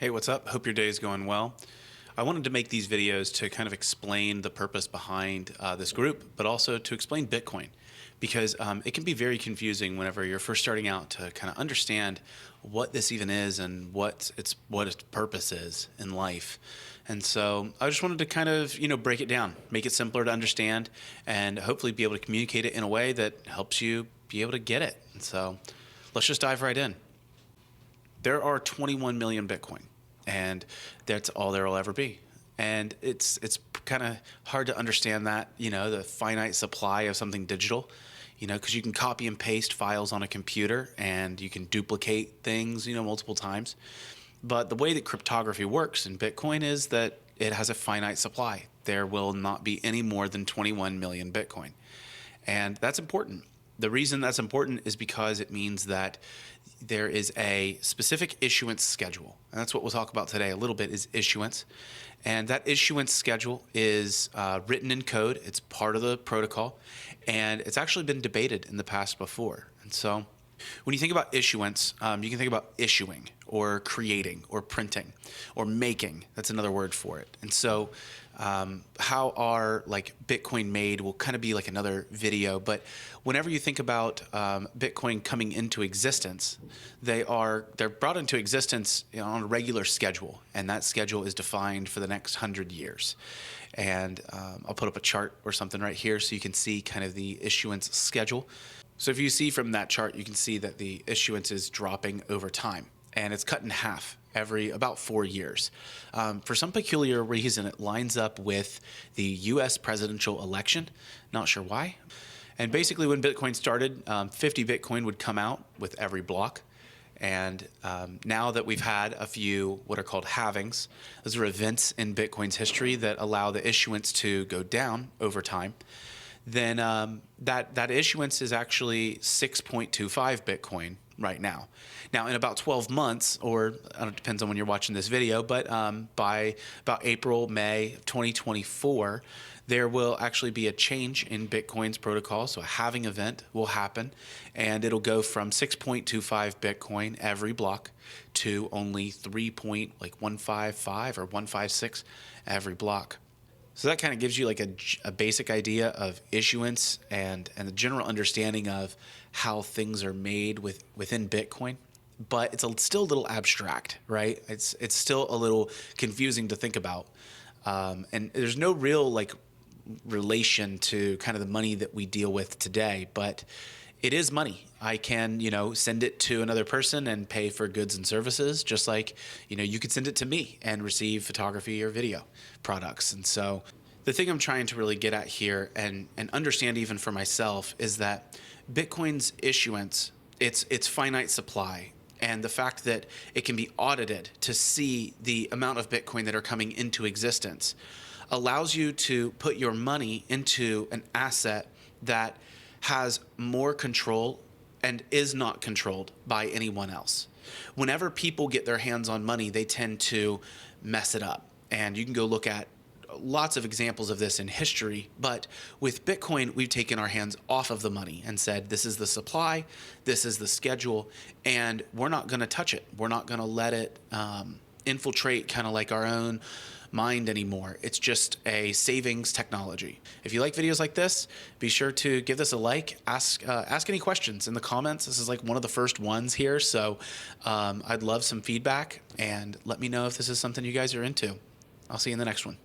Hey, what's up? Hope your day is going well. I wanted to make these videos to kind of explain the purpose behind this group, but also to explain Bitcoin, because it can be very confusing whenever you're first starting out to kind of understand what this even is and what its purpose is in life. And so I just wanted to kind of break it down, make it simpler to understand, and hopefully be able to communicate it in a way that helps you be able to get it. And so let's just dive right in. There are 21 million Bitcoin, and that's all there will ever be. And it's kind of hard to understand that, the finite supply of something digital, because you can copy and paste files on a computer and you can duplicate things, multiple times. But the way that cryptography works in Bitcoin is that it has a finite supply. There will not be any more than 21 million Bitcoin. And that's important. The reason that's important is because it means that there is a specific issuance schedule. And that's what we'll talk about today a little bit, is issuance. And that issuance schedule is written in code. It's part of the protocol. And it's actually been debated in the past before. And so when you think about issuance, you can think about issuing or creating or printing or making. That's another word for it. And so how are Bitcoin made will kind of be like another video. But whenever you think about Bitcoin coming into existence, they're brought into existence on a regular schedule. And that schedule is defined for the next 100 years. And I'll put up a chart or something right here so you can see kind of the issuance schedule. So if you see from that chart, you can see that the issuance is dropping over time, and it's cut in half every about 4 years. For some peculiar reason, it lines up with the US presidential election. Not sure why. And basically when Bitcoin started, 50 Bitcoin would come out with every block. And now that we've had a few what are called halvings, those are events in Bitcoin's history that allow the issuance to go down over time, then that issuance is actually 6.25 Bitcoin right now. Now, in about 12 months, or it depends on when you're watching this video, but by about April, May of 2024, there will actually be a change in Bitcoin's protocol. So a halving event will happen, and it'll go from 6.25 Bitcoin every block to only 3.155 or 156 every block. So that kind of gives you a basic idea of issuance and the general understanding of how things are made within Bitcoin. But it's still a little abstract, right? It's still a little confusing to think about. And there's no real relation to kind of the money that we deal with today, but it is money. I can, send it to another person and pay for goods and services, just like, you could send it to me and receive photography or video products. And so the thing I'm trying to really get at here and understand even for myself is that Bitcoin's issuance, it's finite supply, and the fact that it can be audited to see the amount of Bitcoin that are coming into existence allows you to put your money into an asset that has more control and is not controlled by anyone else. Whenever people get their hands on money, they tend to mess it up. And you can go look at lots of examples of this in history. But with Bitcoin, we've taken our hands off of the money and said, this is the supply, this is the schedule, and we're not going to touch it. We're not going to let it infiltrate kind of like our own mind anymore. It's just a savings technology. If you like videos like this, be sure to give this a like. Ask any questions in the comments. This is one of the first ones here, so I'd love some feedback, and let me know if this is something you guys are into. I'll see you in the next one.